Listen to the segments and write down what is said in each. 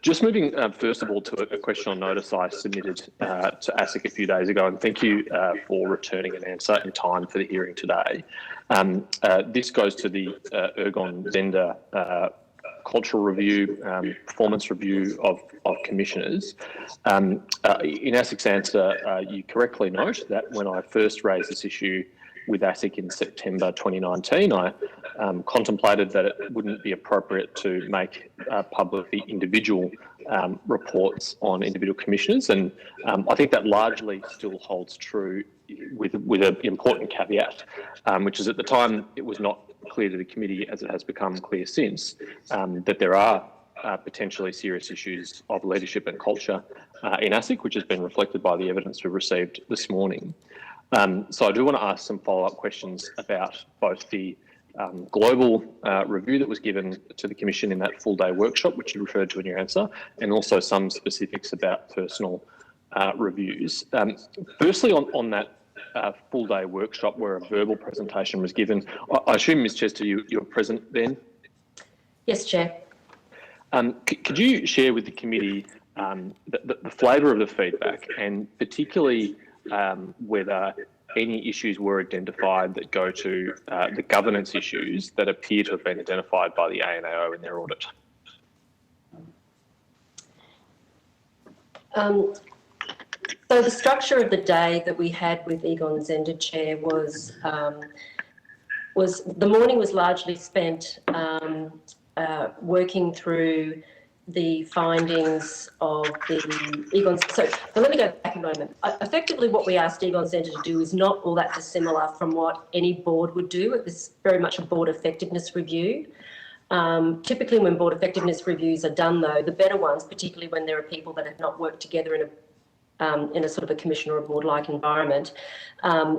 Just moving first of all to a question on notice I submitted to Asic a few days ago, and thank you for returning an answer in time for the hearing today. This goes to the Ergon Zender cultural review, performance review of commissioners. In Asic's answer, you correctly note that when I first raised this issue with Asic in September 2019, I contemplated that it wouldn't be appropriate to make public the individual reports on individual commissioners, and I think that largely still holds true with an important caveat, which is at the time it was not clear to the committee, as it has become clear since, that there are potentially serious issues of leadership and culture in Asic, which has been reflected by the evidence we've received this morning. So I do want to ask some follow-up questions about both the global review that was given to the Commission in that full-day workshop, which you referred to in your answer, and also some specifics about personal reviews. Firstly, on that full-day workshop where a verbal presentation was given, I assume, Ms Chester, you were present then? Yes, Chair. Could you share with the committee the flavour of the feedback, and particularly whether any issues were identified that go to the governance issues that appear to have been identified by the ANAO in their audit? So the structure of the day that we had with Egon Zender, Chair, was the morning was largely spent working through the findings of the Egon. So let me go back a moment. Effectively, what we asked Egon Zender to do is not all that dissimilar from what any board would do. It was very much a board effectiveness review. Typically, when board effectiveness reviews are done, though, the better ones, particularly when there are people that have not worked together in a sort of a commission or a board-like environment,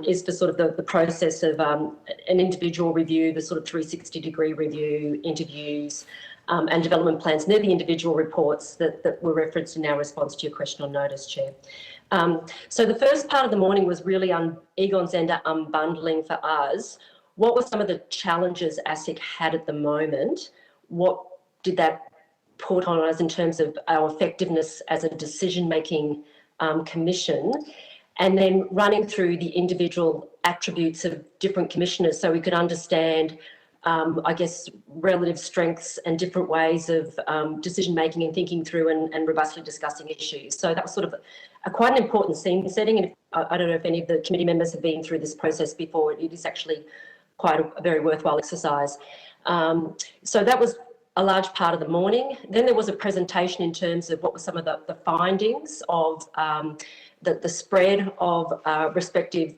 is for sort of the process of an individual review, the sort of 360-degree review, interviews, and development plans. And they're the individual reports that were referenced in our response to your question on notice, Chair. So the first part of the morning was really Egon Zender unbundling for us. What were some of the challenges ASIC had at the moment? What did that put on us in terms of our effectiveness as a decision-making commission? And then running through the individual attributes of different commissioners so we could understand I guess, relative strengths and different ways of decision-making and thinking through and robustly discussing issues. So that was sort of quite an important scene setting. And I don't know if any of the committee members have been through this process before. It is actually quite a very worthwhile exercise. So that was a large part of the morning. Then there was a presentation in terms of what were some of the findings of the spread of respective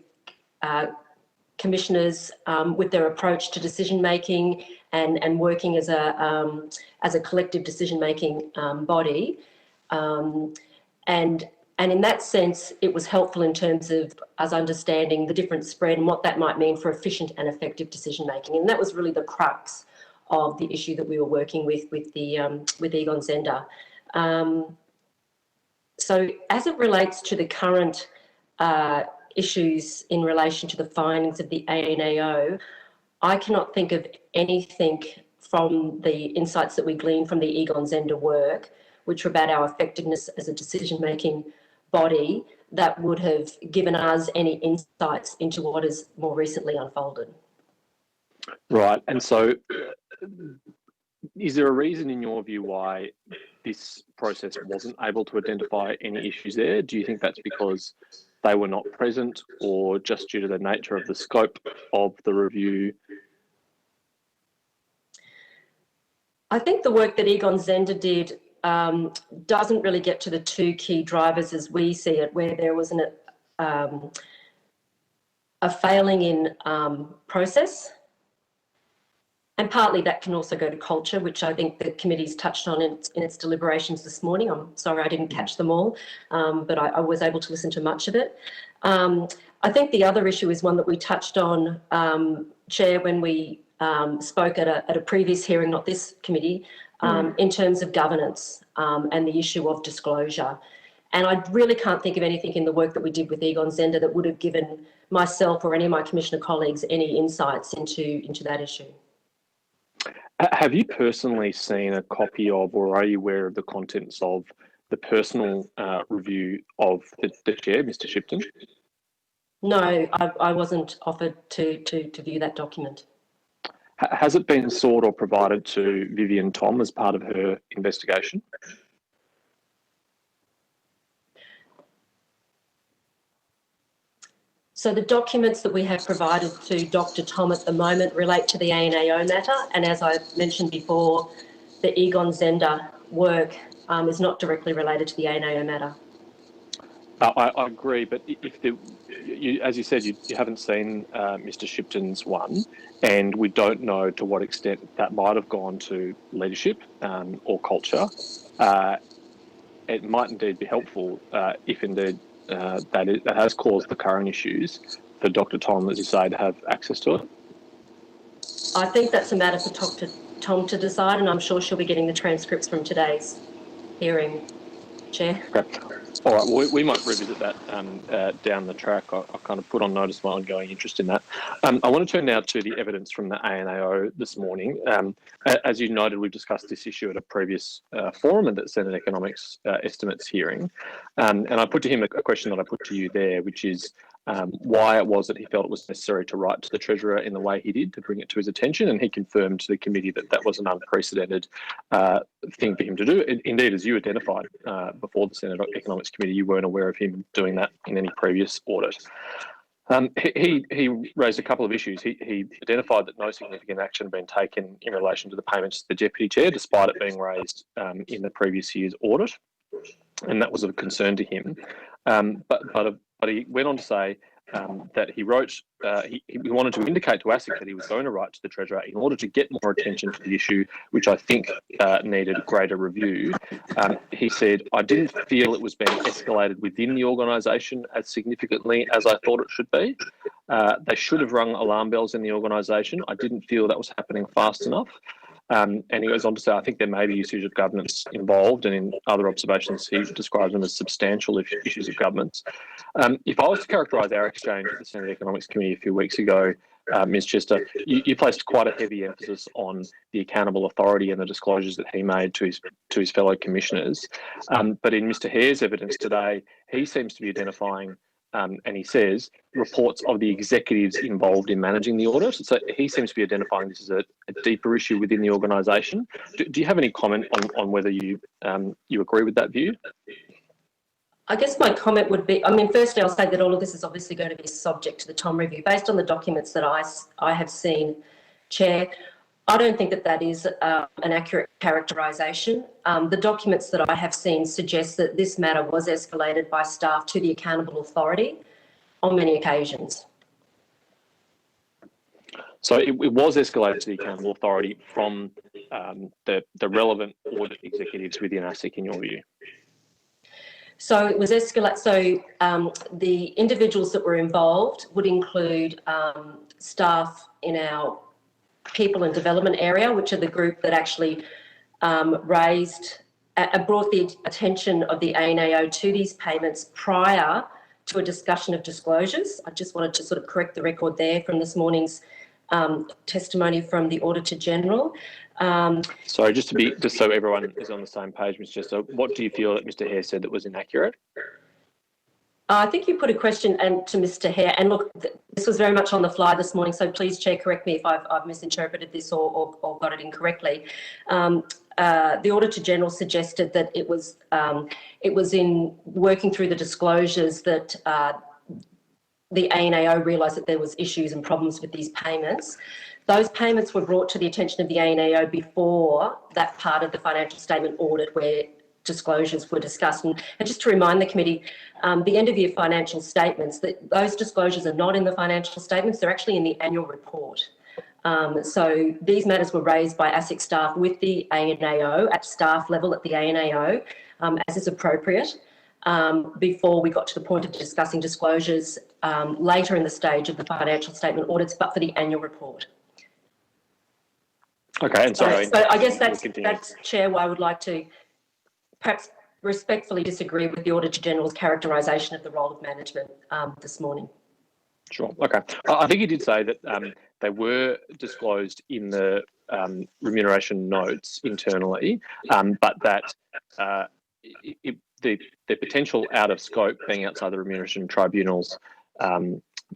commissioners with their approach to decision making and working as a collective decision making body, and in that sense it was helpful in terms of us understanding the different spread and what that might mean for efficient and effective decision making. And that was really the crux of the issue that we were working with Egon Zender. So as it relates to the current issues in relation to the findings of the ANAO, I cannot think of anything from the insights that we gleaned from the Egon Zender work, which were about our effectiveness as a decision-making body, that would have given us any insights into what has more recently unfolded. Right, and so is there a reason in your view why this process wasn't able to identify any issues there? Do you think that's because they were not present, or just due to the nature of the scope of the review? I think the work that Egon Zender did doesn't really get to the two key drivers as we see it, where there was a failing in process. And partly that can also go to culture, which I think the committee's touched on in its deliberations this morning. I'm sorry I didn't catch them all, but I was able to listen to much of it. I think the other issue is one that we touched on, Chair, when we spoke at a previous hearing, not this committee, in terms of governance and the issue of disclosure. And I really can't think of anything in the work that we did with Egon Zender that would have given myself or any of my commissioner colleagues any insights into that issue. Have you personally seen a copy of, or are you aware of the contents of the personal review of the chair, Mr. Shipton? No, I wasn't offered to view that document. Has it been sought or provided to Vivian Tom as part of her investigation? So the documents that we have provided to Dr. Tom at the moment relate to the ANAO matter, and as I mentioned before, the Egon Zehnder work is not directly related to the ANAO matter. I agree, but if as you said, you haven't seen Mr. Shipton's one, and we don't know to what extent that might have gone to leadership or culture. It might indeed be helpful if indeed that has caused the current issues for Dr. Tom, as you say, to have access to it. I think that's a matter for Dr. Tom to decide, and I'm sure she'll be getting the transcripts from today's hearing, Chair. Okay. All right, well, we might revisit that down the track. I kind of put on notice my ongoing interest in that. I want to turn now to the evidence from the ANAO this morning. As you noted, we've discussed this issue at a previous forum and at the Senate Economics Estimates hearing. And I put to him a question that I put to you there, which is why it was that he felt it was necessary to write to the Treasurer in the way he did to bring it to his attention. And he confirmed to the committee that that was an unprecedented thing for him to do. Indeed, as you identified before the Senate Economics Committee, you weren't aware of him doing that in any previous audit. He raised a couple of issues. He identified that no significant action had been taken in relation to the payments to the Deputy Chair, despite it being raised in the previous year's audit, and that was of concern to him. But he went on to say that he wrote, he wanted to indicate to Asic that he was going to write to the Treasurer in order to get more attention to the issue, which I think needed greater review. He said, I didn't feel it was being escalated within the organisation as significantly as I thought it should be. They should have rung alarm bells in the organisation. I didn't feel that was happening fast enough. And he goes on to say, I think there may be issues of governance involved, and in other observations, he describes them as substantial issues of governance. If I was to characterise our exchange at the Senate Economics Committee a few weeks ago, Ms Chester, you placed quite a heavy emphasis on the accountable authority and the disclosures that he made to his fellow commissioners. But in Mr Hare's evidence today, he seems to be identifying and he says reports of the executives involved in managing the audit. So he seems to be identifying this as a deeper issue within the organisation. Do you have any comment on whether you agree with that view? I guess my comment would be, I mean, firstly, I'll say that all of this is obviously going to be subject to the Tom review. Based on the documents that I have seen, Chair, I don't think that that is an accurate characterisation. The documents that I have seen suggest that this matter was escalated by staff to the accountable authority on many occasions. So it was escalated to the accountable authority from the relevant audit executives within ASIC, in your view? So it was escalated. So the individuals that were involved would include staff in our people and development area, which are the group that actually brought the attention of the ANAO to these payments prior to a discussion of disclosures. I just wanted to sort of correct the record there from this morning's testimony from the Auditor General. Sorry, just so everyone is on the same page, Ms. Chester, what do you feel that Mr Hare said that was inaccurate? I think you put a question to Mr Hare, and look, this was very much on the fly this morning, so please, Chair, correct me if I've misinterpreted this or got it incorrectly. The Auditor General suggested that it was in working through the disclosures that the ANAO realised that there was issues and problems with these payments. Those payments were brought to the attention of the ANAO before that part of the financial statement audit where disclosures were discussed. And just to remind the committee, the end of year financial statements, those disclosures are not in the financial statements, they're actually in the annual report. So these matters were raised by ASIC staff with the ANAO at staff level at the ANAO, as is appropriate, before we got to the point of discussing disclosures later in the stage of the financial statement audits, but for the annual report. Okay, and sorry. So I guess that's, Chair, why I would like to perhaps respectfully disagree with the Auditor General's characterisation of the role of management this morning. Sure. Okay. I think he did say that they were disclosed in the remuneration notes internally, but that the potential out of scope being outside the Remuneration Tribunal's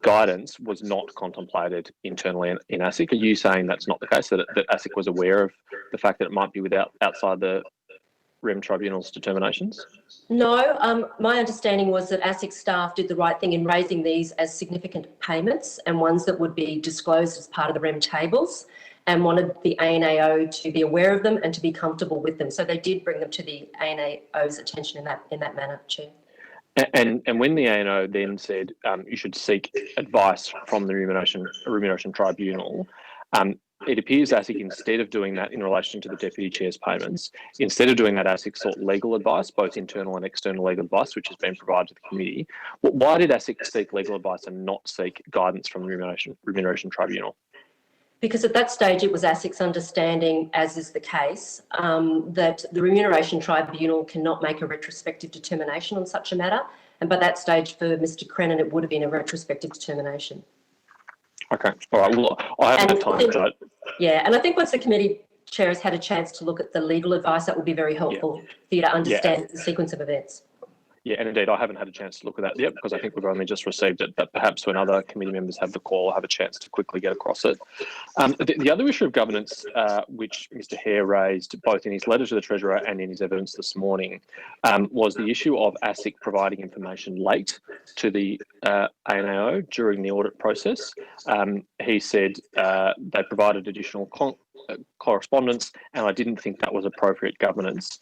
guidance was not contemplated internally in Asic. Are you saying that's not the case, that Asic was aware of the fact that it might be outside the Rem Tribunal's determinations? No, my understanding was that ASIC staff did the right thing in raising these as significant payments and ones that would be disclosed as part of the Rem tables, and wanted the ANAO to be aware of them and to be comfortable with them. So they did bring them to the ANAO's attention in that manner, Chair. And when the ANO then said you should seek advice from the Remuneration Tribunal, it appears ASIC, instead of doing that in relation to the Deputy Chair's payments, instead of doing that, ASIC sought legal advice, both internal and external legal advice, which has been provided to the committee. Why did ASIC seek legal advice and not seek guidance from the Remuneration Tribunal? Because at that stage it was ASIC's understanding, as is the case, that the Remuneration Tribunal cannot make a retrospective determination on such a matter. And by that stage, for Mr Crennan, it would have been a retrospective determination. Okay, all right. Well, I haven't had time for that. Yeah, and I think once the committee chair has had a chance to look at the legal advice, that will be very helpful for you to understand the sequence of events. Yeah, and indeed, I haven't had a chance to look at that yet because I think we've only just received it, but perhaps when other committee members have the call, I'll have a chance to quickly get across it. The other issue of governance, which Mr Hare raised both in his letter to the Treasurer and in his evidence this morning, was the issue of ASIC providing information late to the ANAO during the audit process. He said they provided additional correspondence, and I didn't think that was appropriate governance.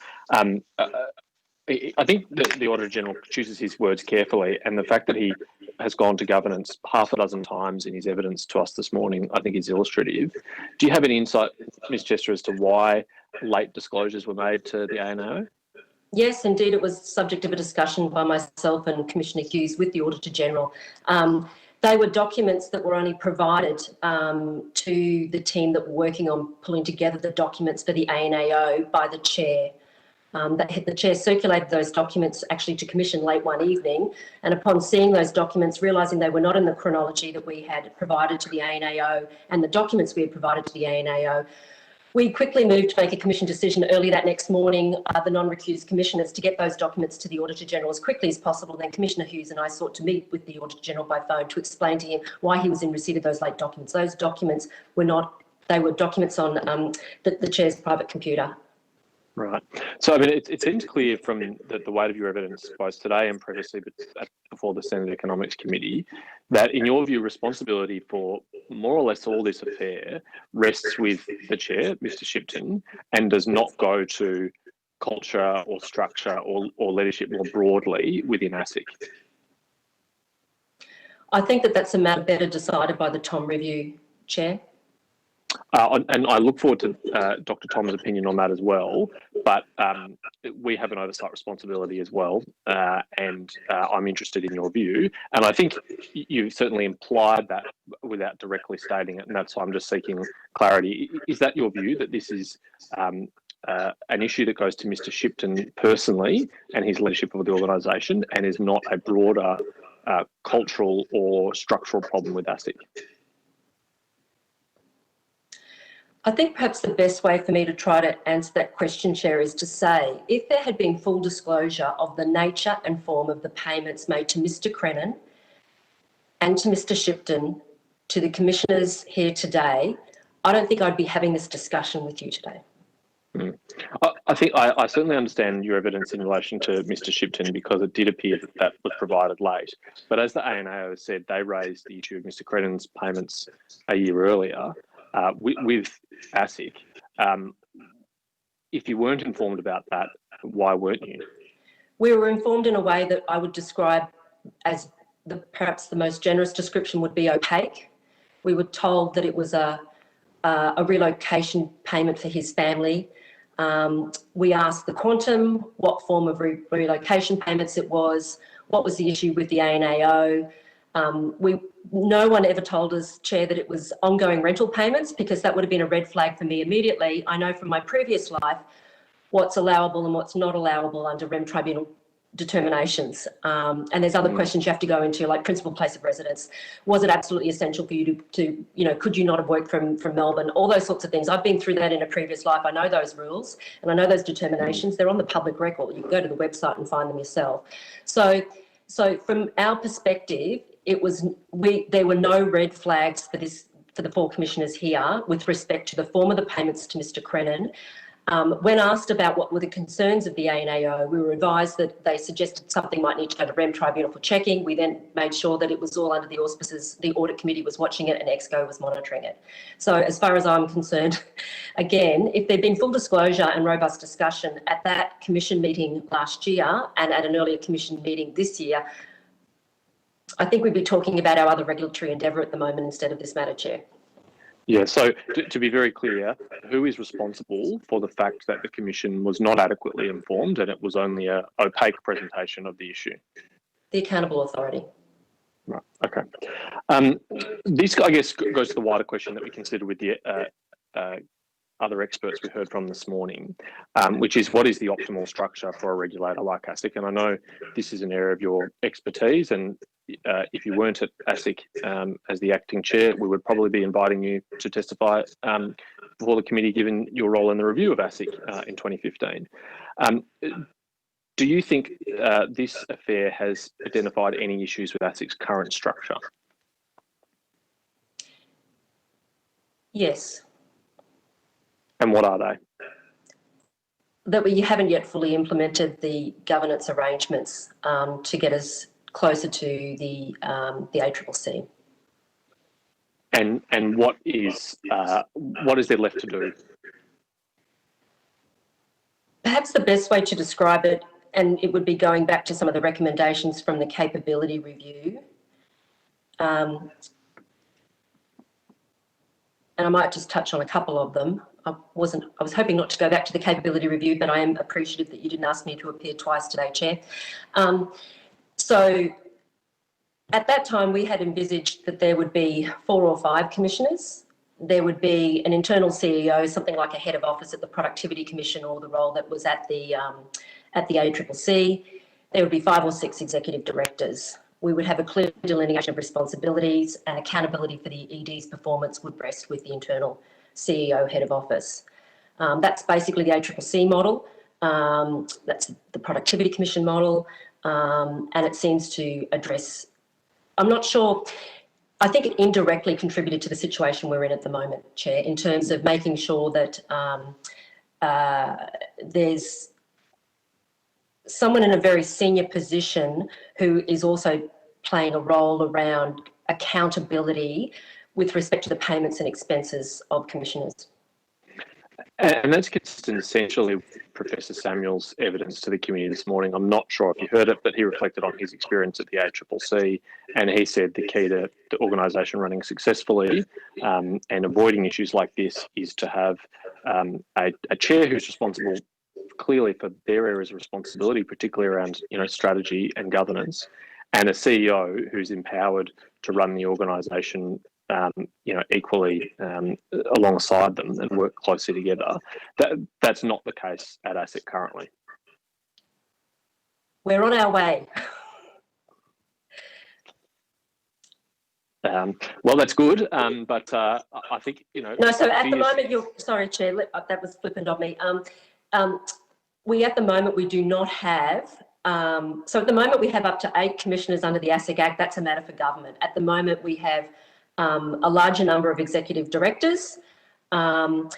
I think the Auditor General chooses his words carefully, and the fact that he has gone to governance half a dozen times in his evidence to us this morning, I think is illustrative. Do you have any insight, Ms Chester, as to why late disclosures were made to the ANO? Yes, indeed, it was subject of a discussion by myself and Commissioner Hughes with the Auditor General. They were documents that were only provided to the team that were working on pulling together the documents for the ANAO by the Chair. The Chair circulated those documents actually to Commission late one evening, and upon seeing those documents, realising they were not in the chronology that we had provided to the ANAO and the documents we had provided to the ANAO, we quickly moved to make a Commission decision early that next morning, the non-recused commissioners, to get those documents to the Auditor General as quickly as possible. Then Commissioner Hughes and I sought to meet with the Auditor General by phone to explain to him why he was in receipt of those late documents. Those documents were not, they were documents on the Chair's private computer. Right. So, I mean, it seems clear from the weight of your evidence, both today and previously, but before the Senate Economics Committee, that in your view, responsibility for more or less all this affair rests with the Chair, Mr Shipton, and does not go to culture or structure or leadership more broadly within ASIC. I think that's a matter better decided by the Tom Review, Chair. And I look forward to Dr Tom's opinion on that as well, but we have an oversight responsibility as well, and I'm interested in your view. And I think you've certainly implied that without directly stating it, and that's why I'm just seeking clarity. Is that your view, that this is an issue that goes to Mr Shipton personally and his leadership of the organisation, and is not a broader cultural or structural problem with ASIC? I think perhaps the best way for me to try to answer that question, Chair, is to say, if there had been full disclosure of the nature and form of the payments made to Mr Crennan and to Mr Shipton, to the commissioners here today, I don't think I'd be having this discussion with you today. I think I certainly understand your evidence in relation to Mr Shipton, because it did appear that was provided late. But as the ANAO said, they raised the issue of Mr Crennan's payments a year earlier with ASIC. If you weren't informed about that, why weren't you? We were informed in a way that I would describe as perhaps the most generous description would be opaque. We were told that it was a relocation payment for his family. We asked the quantum, what form of relocation payments it was, what was the issue with the ANAO. No one ever told us, Chair, that it was ongoing rental payments, because that would have been a red flag for me immediately. I know from my previous life what's allowable and what's not allowable under Rem Tribunal determinations. And there's other questions you have to go into, like principal place of residence. Was it absolutely essential for you to could you not have worked from Melbourne? All those sorts of things. I've been through that in a previous life. I know those rules and I know those determinations. They're on the public record. You can go to the website and find them yourself. So from our perspective, there were no red flags for the four commissioners here with respect to the form of the payments to Mr. Crennan. When asked about what were the concerns of the ANAO, we were advised that they suggested something might need to go to Rem Tribunal for checking. We then made sure that it was all under the auspices, the audit committee was watching it and EXCO was monitoring it. So as far as I'm concerned, again, if there'd been full disclosure and robust discussion at that commission meeting last year and at an earlier commission meeting this year, I think we'd be talking about our other regulatory endeavour at the moment instead of this matter, Chair. Yeah, so to be very clear, who is responsible for the fact that the Commission was not adequately informed and it was only an opaque presentation of the issue? The accountable authority. Right, okay. This, I guess, goes to the wider question that we considered with the other experts we heard from this morning, which is what is the optimal structure for a regulator like ASIC? And I know this is an area of your expertise, and if you weren't at ASIC as the acting chair, we would probably be inviting you to testify before the committee, given your role in the review of ASIC in 2015. Do you think this affair has identified any issues with ASIC's current structure? Yes. And what are they? That we haven't yet fully implemented the governance arrangements to get us closer to the ACCC. And what is there left to do? Perhaps the best way to describe it, and it would be going back to some of the recommendations from the capability review. And I might just touch on a couple of them. I was hoping not to go back to the capability review, but I am appreciative that you didn't ask me to appear twice today, Chair. So at that time, we had envisaged that there would be 4 or 5 commissioners. There would be an internal CEO, something like a head of office at the Productivity Commission, or the role that was at the ACCC. There would be 5 or 6 executive directors. We would have a clear delineation of responsibilities, and accountability for the ED's performance would rest with the internal CEO, head of office. That's basically the ACCC model. That's the Productivity Commission model, and it seems to address, I'm not sure, I think it indirectly contributed to the situation we're in at the moment, Chair, in terms of making sure that there's someone in a very senior position who is also playing a role around accountability with respect to the payments and expenses of commissioners. And that's consistent essentially with Professor Samuel's evidence to the committee this morning. I'm not sure if you heard it, but he reflected on his experience at the ACCC, and he said the key to the organisation running successfully and avoiding issues like this is to have a chair who's responsible clearly for their areas of responsibility, particularly around strategy and governance, and a CEO who's empowered to run the organisation equally alongside them and work closely together. That's not the case at ASIC currently. We're on our way. Well, that's good, but I think, No, so at the moment, sorry, Chair, that was flippant of me. We at the moment, we do not have, so at the moment we have up to 8 commissioners under the ASIC Act. That's a matter for government. At the moment we have a larger number of executive directors, and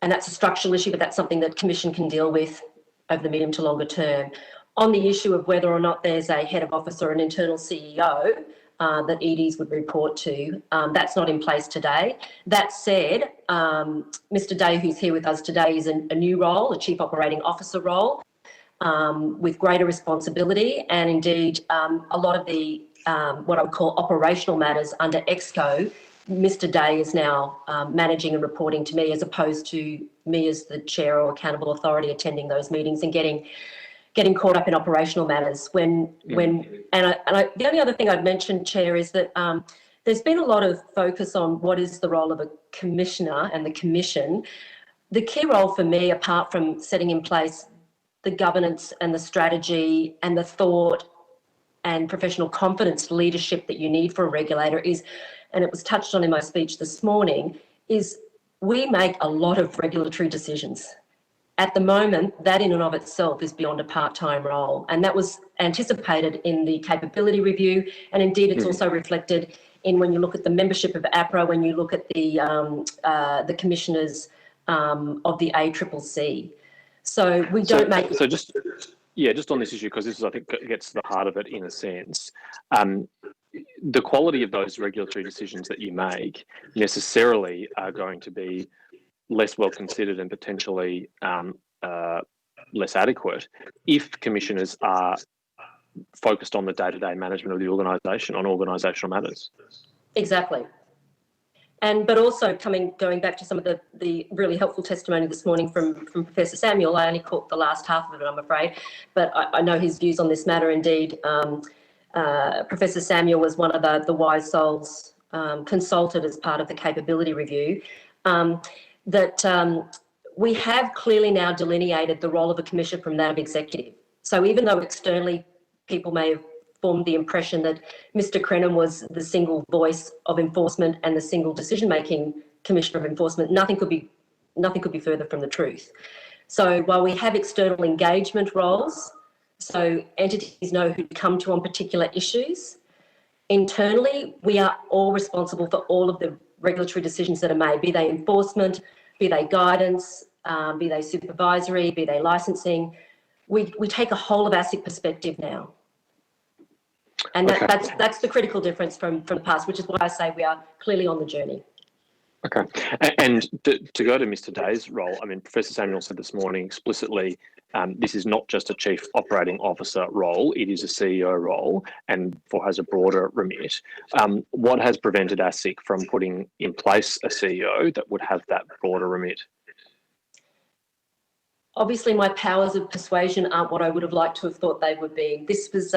that's a structural issue, but that's something that Commission can deal with over the medium to longer term. On the issue of whether or not there's a head of office or an internal CEO that EDs would report to, that's not in place today. That said, Mr. Day, who's here with us today, is a new role, a Chief Operating Officer role, with greater responsibility, and indeed a lot of the what I would call operational matters under EXCO, Mr. Day is now managing and reporting to me, as opposed to me as the chair or accountable authority attending those meetings and getting caught up in operational matters. The only other thing I'd mention, Chair, is that there's been a lot of focus on what is the role of a commissioner and the commission. The key role for me, apart from setting in place the governance and the strategy and the thought and professional confidence leadership that you need for a regulator is, and it was touched on in my speech this morning, is we make a lot of regulatory decisions. At the moment, that in and of itself is beyond a part-time role, and that was anticipated in the capability review, and indeed it's also reflected in when you look at the membership of APRA, when you look at the commissioners of the ACCC. So we don't make... So just on this issue, because this is, I think, gets to the heart of it in a sense. The quality of those regulatory decisions that you make necessarily are going to be less well considered and potentially less adequate if commissioners are focused on the day-to-day management of the organisation, on organisational matters. Exactly. But also going back to some of the really helpful testimony this morning from Professor Samuel. I only caught the last half of it, I'm afraid, but I know his views on this matter. Indeed, Professor Samuel was one of the wise souls consulted as part of the capability review. We have clearly now delineated the role of a commissioner from that of executive. So even though externally people may have formed the impression that Mr. Crennan was the single voice of enforcement and the single decision-making commissioner of enforcement, nothing could be further from the truth. So while we have external engagement roles, so entities know who to come to on particular issues, internally we are all responsible for all of the regulatory decisions that are made, be they enforcement, be they guidance, be they supervisory, be they licensing. We take a whole of ASIC perspective now. And that's the critical difference from the past, which is why I say we are clearly on the journey. Okay. And to go to Mr. Day's role, I mean, Professor Samuel said this morning explicitly, this is not just a chief operating officer role, it is a CEO role and has a broader remit. What has prevented ASIC from putting in place a CEO that would have that broader remit? Obviously, my powers of persuasion aren't what I would have liked to have thought they would be. This was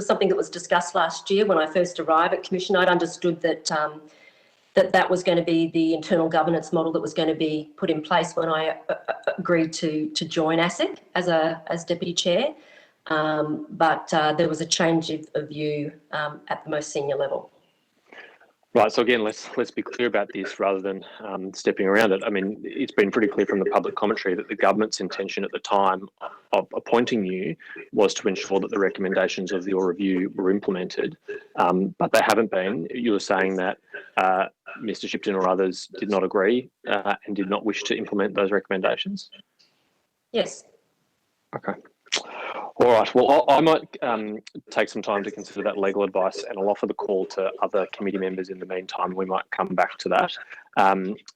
something that was discussed last year when I first arrived at Commission. I'd understood that that was going to be the internal governance model that was going to be put in place when I agreed to join ASIC as deputy chair. But there was a change of view at the most senior level. Right. So again, let's be clear about this rather than stepping around it. I mean, it's been pretty clear from the public commentary that the government's intention at the time of appointing you was to ensure that the recommendations of your review were implemented, but they haven't been. You were saying that Mr. Shipton or others did not agree and did not wish to implement those recommendations? Yes. Okay. All right. Well, I might take some time to consider that legal advice, and I'll offer the call to other committee members in the meantime. We might come back to that.